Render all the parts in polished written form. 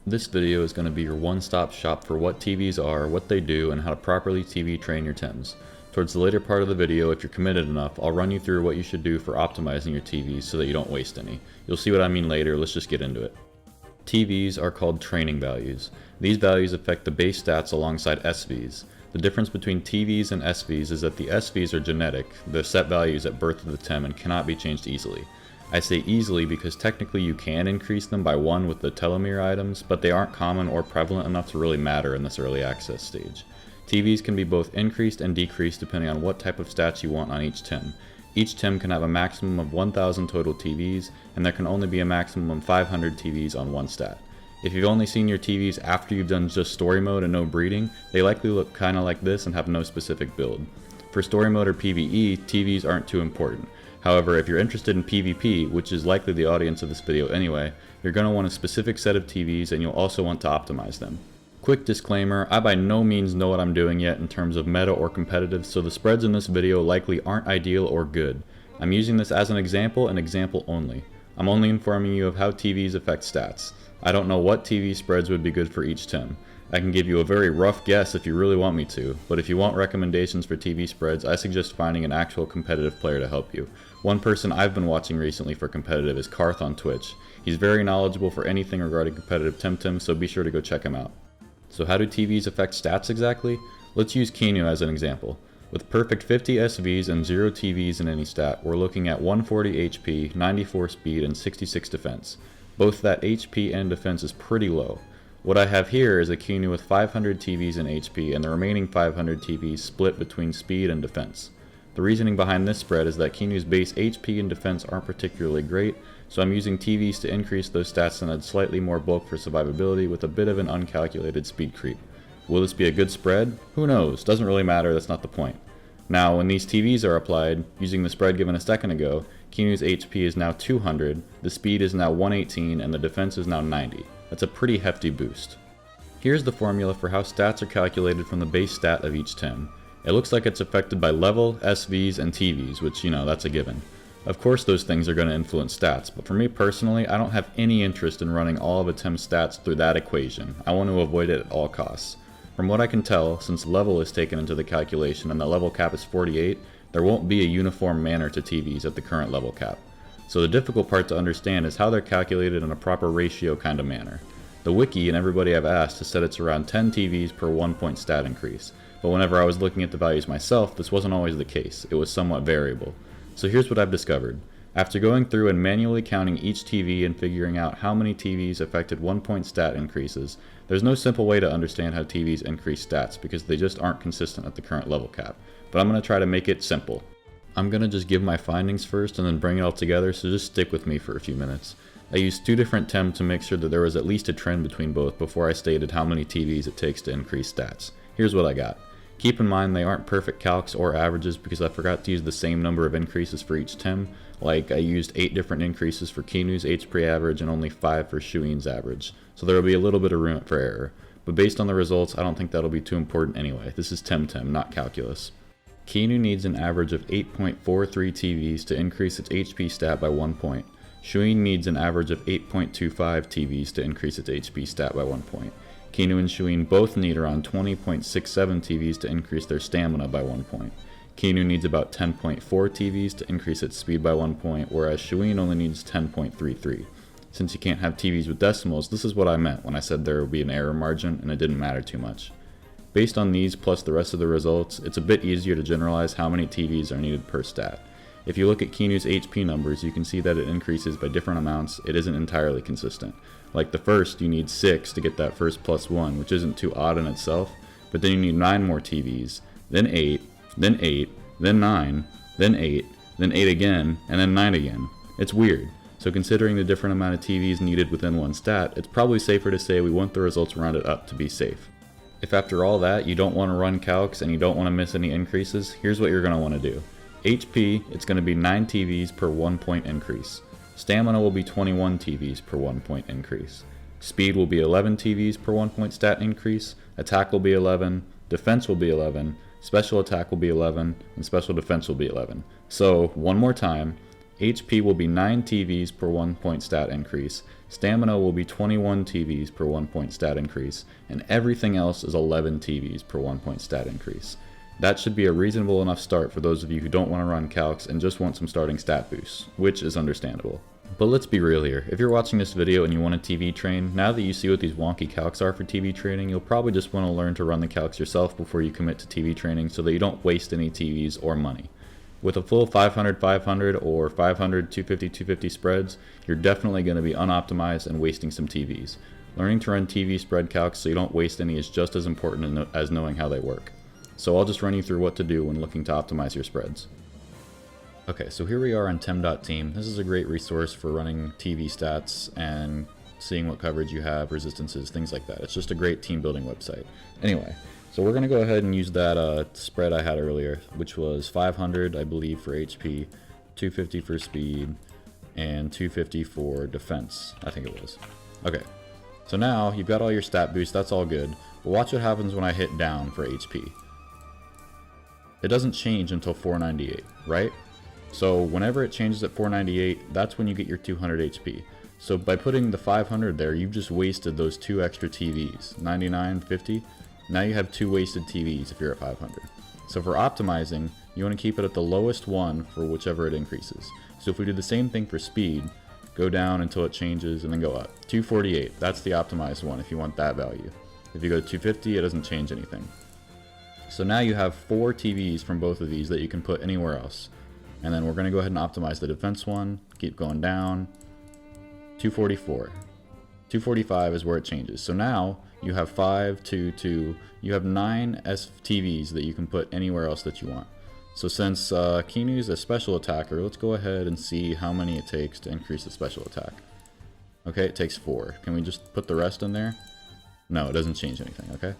This video is going to be your one-stop shop for what TVs are, what they do, and how to properly TV train your TIMs. Towards the later part of the video, if you're committed enough, I'll run you through what you should do for optimizing your TVs so that you don't waste any. You'll see what I mean later, let's just get into it. TVs are called training values. These values affect the base stats alongside SVs. The difference between TVs and SVs is that the SVs are genetic, the set values at birth of the TIM, and cannot be changed easily. I say easily because technically you can increase them by 1 with the telomere items, but they aren't common or prevalent enough to really matter in this early access stage. TVs can be both increased and decreased depending on what type of stats you want on each TIM. Each TIM can have a maximum of 1,000 total TVs, and there can only be a maximum of 500 TVs on one stat. If you've only seen your TVs after you've done just story mode and no breeding, they likely look kinda like this and have no specific build. For story mode or PvE, TVs aren't too important. However, if you're interested in PvP, which is likely the audience of this video anyway, you're going to want a specific set of TVs and you'll also want to optimize them. Quick disclaimer, I by no means know what I'm doing yet in terms of meta or competitive, so the spreads in this video likely aren't ideal or good. I'm using this as an example and example only. I'm only informing you of how TVs affect stats. I don't know what TV spreads would be good for each TIM. I can give you a very rough guess if you really want me to, but if you want recommendations for TV spreads, I suggest finding an actual competitive player to help you. One person I've been watching recently for competitive is Karth on Twitch. He's very knowledgeable for anything regarding competitive Temtem, so be sure to go check him out. So how do TVs affect stats exactly? Let's use Kinu as an example. With perfect 50 SVs and 0 TVs in any stat, we're looking at 140 HP, 94 speed, and 66 defense. Both that HP and defense is pretty low. What I have here is a Kinu with 500 TVs and HP and the remaining 500 TVs split between speed and defense. The reasoning behind this spread is that Kinu's base HP and defense aren't particularly great, so I'm using TVs to increase those stats and add slightly more bulk for survivability with a bit of an uncalculated speed creep. Will this be a good spread? Who knows, doesn't really matter, that's not the point. Now when these TVs are applied, using the spread given a second ago, Kinu's HP is now 200, the speed is now 118, and the defense is now 90. That's a pretty hefty boost. Here's the formula for how stats are calculated from the base stat of each TIM. It looks like it's affected by level, SVs, and TVs, which, that's a given. Of course those things are going to influence stats, but for me personally, I don't have any interest in running all of a TIM's stats through that equation. I want to avoid it at all costs. From what I can tell, since level is taken into the calculation and the level cap is 48, there won't be a uniform manner to TVs at the current level cap. So the difficult part to understand is how they're calculated in a proper ratio kind of manner. The wiki and everybody I've asked has said it's around 10 TVs per 1 point stat increase, but whenever I was looking at the values myself, this wasn't always the case, it was somewhat variable. So here's what I've discovered. After going through and manually counting each TV and figuring out how many TVs affected 1 point stat increases, there's no simple way to understand how TVs increase stats because they just aren't consistent at the current level cap, but I'm going to try to make it simple. I'm going to just give my findings first and then bring it all together, so just stick with me for a few minutes. I used 2 different TIM to make sure that there was at least a trend between both before I stated how many TVs it takes to increase stats. Here's what I got. Keep in mind they aren't perfect calcs or averages because I forgot to use the same number of increases for each TIM, like I used 8 different increases for Kinu's HP average and only 5 for Shuin's average, so there will be a little bit of room for error. But based on the results, I don't think that'll be too important anyway. This is Temtem, not calculus. Kinu needs an average of 8.43 TVs to increase its HP stat by 1 point. Shuin needs an average of 8.25 TVs to increase its HP stat by 1 point. Kinu and Shuin both need around 20.67 TVs to increase their stamina by 1 point. Kinu needs about 10.4 TVs to increase its speed by 1 point, whereas Shuin only needs 10.33. Since you can't have TVs with decimals, this is what I meant when I said there would be an error margin and it didn't matter too much. Based on these plus the rest of the results, it's a bit easier to generalize how many TVs are needed per stat. If you look at Kinu's HP numbers, you can see that it increases by different amounts. It isn't entirely consistent. Like the first, you need 6 to get that first +1, which isn't too odd in itself, but then you need 9 more TVs, then 8, then 8, then 9, then 8, then 8 again, and then 9 again. It's weird. So considering the different amount of TVs needed within one stat, it's probably safer to say we want the results rounded up to be safe. If after all that you don't want to run calcs and you don't want to miss any increases, here's what you're going to want to do. HP, it's going to be 9 TVs per 1 point increase. Stamina will be 21 TVs per 1 point increase. Speed will be 11 TVs per 1 point stat increase. Attack will be 11. Defense will be 11. Special attack will be 11. And special defense will be 11. So, one more time. HP will be 9 TVs per 1 point stat increase. Stamina will be 21 TVs per 1 point stat increase, and everything else is 11 TVs per 1 point stat increase. That should be a reasonable enough start for those of you who don't want to run calcs and just want some starting stat boosts, which is understandable. But let's be real here, if you're watching this video and you want to TV train, now that you see what these wonky calcs are for TV training, you'll probably just want to learn to run the calcs yourself before you commit to TV training so that you don't waste any TVs or money. With a full 500-500 or 500-250-250 spreads, you're definitely going to be unoptimized and wasting some TVs. Learning to run TV spread calcs so you don't waste any is just as important as knowing how they work. So I'll just run you through what to do when looking to optimize your spreads. Okay, so here we are on Tem.team. This is a great resource for running TV stats and seeing what coverage you have, resistances, things like that. It's just a great team building website. Anyway, so we're going to go ahead and use that spread I had earlier, which was 500, I believe, for HP, 250 for speed, and 250 for defense, I think it was. Okay, so now you've got all your stat boosts, that's all good, but watch what happens when I hit down for HP. It doesn't change until 498, right? So whenever it changes at 498, that's when you get your 200 HP. So by putting the 500 there, you've just wasted those 2 extra TVs, 99, 50. Now you have 2 wasted TVs if you're at 500. So for optimizing, you want to keep it at the lowest one for whichever it increases. So if we do the same thing for speed, go down until it changes and then go up. 248, that's the optimized one if you want that value. If you go to 250, it doesn't change anything. So now you have 4 TVs from both of these that you can put anywhere else. And then we're going to go ahead and optimize the defense one, keep going down, 244. 245 is where it changes. So now you have 5, 2, 2, you have 9 TVs that you can put anywhere else that you want. So since Kinu's a special attacker, let's go ahead and see how many it takes to increase the special attack. Okay, it takes 4. Can we just put the rest in there? No, it doesn't change anything, okay?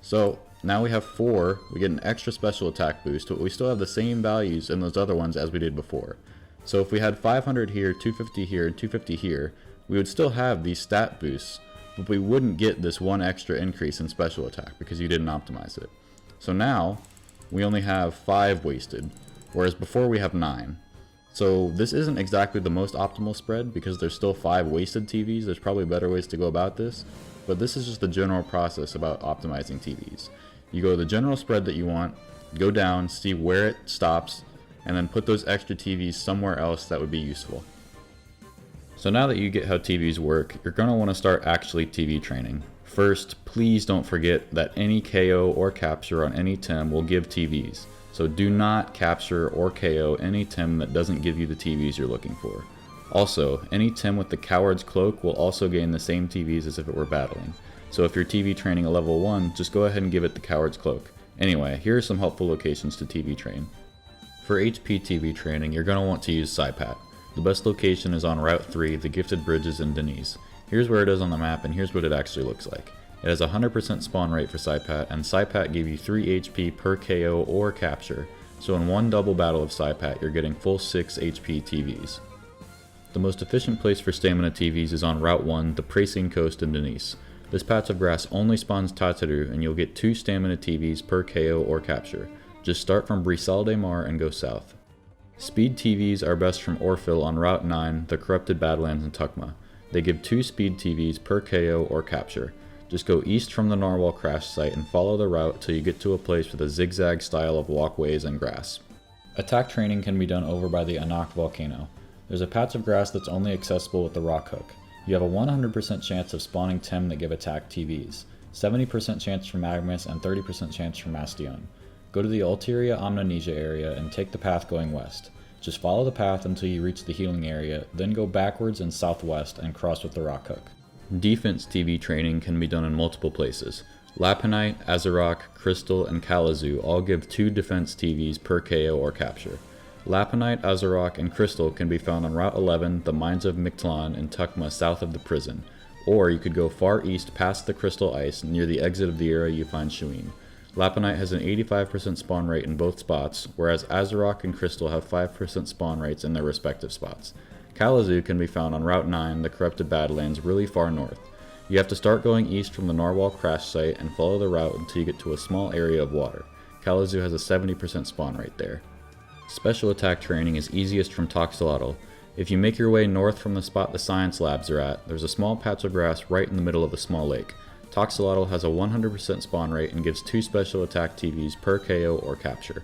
So now we have 4, we get an extra special attack boost, but we still have the same values in those other ones as we did before. So if we had 500 here, 250 here, and 250 here, we would still have these stat boosts, but we wouldn't get this 1 extra increase in special attack because you didn't optimize it. So now we only have 5 wasted, whereas before we have 9. So this isn't exactly the most optimal spread because there's still 5 wasted TVs. There's probably better ways to go about this, but this is just the general process about optimizing TVs. You go to the general spread that you want, go down, see where it stops, and then put those extra TVs somewhere else that would be useful. So now that you get how TVs work, you're going to want to start actually TV training. First, please don't forget that any KO or capture on any Tem will give TVs. So do not capture or KO any Tem that doesn't give you the TVs you're looking for. Also, any Tem with the Coward's Cloak will also gain the same TVs as if it were battling. So if you're TV training a level 1, just go ahead and give it the Coward's Cloak. Anyway, here are some helpful locations to TV train. For HP TV training, you're going to want to use Saipat. The best location is on Route 3, the Gifted Bridges in Denise. Here's where it is on the map and here's what it actually looks like. It has a 100% spawn rate for Saipat, and Saipat gave you 3 HP per KO or capture, so in one double battle of Saipat you're getting full 6 HP TVs. The most efficient place for stamina TVs is on Route 1, the Praicing Coast in Denise. This patch of grass only spawns Tataru and you'll get 2 stamina TVs per KO or capture. Just start from Brisal de Mar and go south. Speed TVs are best from Orphil on Route 9, the Corrupted Badlands in Tukma. They give 2 speed TVs per KO or capture. Just go east from the Narwhal crash site and follow the route till you get to a place with a zigzag style of walkways and grass. Attack training can be done over by the Anak volcano. There's a patch of grass that's only accessible with the rock hook. You have a 100% chance of spawning Tem that give attack TVs, 70% chance for Magmus and 30% chance for Mastion. Go to the Ulteria Omninesia area and take the path going west. Just follow the path until you reach the healing area, then go backwards and southwest and cross with the rock hook. Defense TV training can be done in multiple places. Lapunite, Azerok, Crystal, and Kalazu all give 2 defense TVs per KO or capture. Lapunite, Azerok, and Crystal can be found on Route 11, the Mines of Mictlan in Tukma south of the prison. Or you could go far east past the Crystal Ice, near the exit of the area you find Shuin. Lapunite has an 85% spawn rate in both spots, whereas Azerok and Crystal have 5% spawn rates in their respective spots. Kalazu can be found on Route 9, the Corrupted Badlands, really far north. You have to start going east from the Narwhal crash site and follow the route until you get to a small area of water. Kalazu has a 70% spawn rate there. Special attack training is easiest from Toxolotl. If you make your way north from the spot the science labs are at, there's a small patch of grass right in the middle of a small lake. Toxolotl has a 100% spawn rate and gives 2 special attack TVs per KO or capture.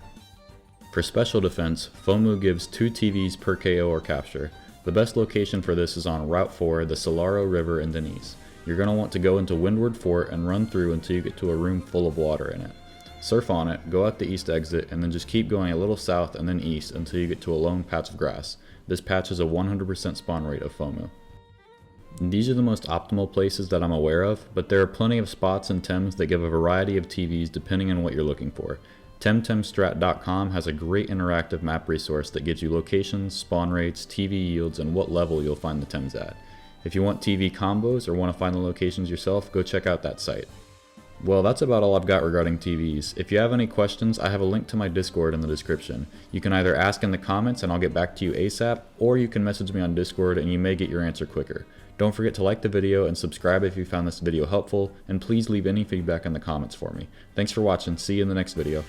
For special defense, Fomu gives 2 TVs per KO or capture. The best location for this is on Route 4, the Solaro River in Denise. You're going to want to go into Windward Fort and run through until you get to a room full of water in it. Surf on it, go out the east exit, and then just keep going a little south and then east until you get to a lone patch of grass. This patch has a 100% spawn rate of Fomu. These are the most optimal places that I'm aware of, but there are plenty of spots and Tems that give a variety of TVs depending on what you're looking for. Temtemstrat.com has a great interactive map resource that gives you locations, spawn rates, TV yields, and what level you'll find the Tems at. If you want TV combos or want to find the locations yourself, go check out that site. Well, that's about all I've got regarding TVs. If you have any questions, I have a link to my Discord in the description. You can either ask in the comments and I'll get back to you ASAP, or you can message me on Discord and you may get your answer quicker. Don't forget to like the video and subscribe if you found this video helpful, and please leave any feedback in the comments for me. Thanks for watching, see you in the next video.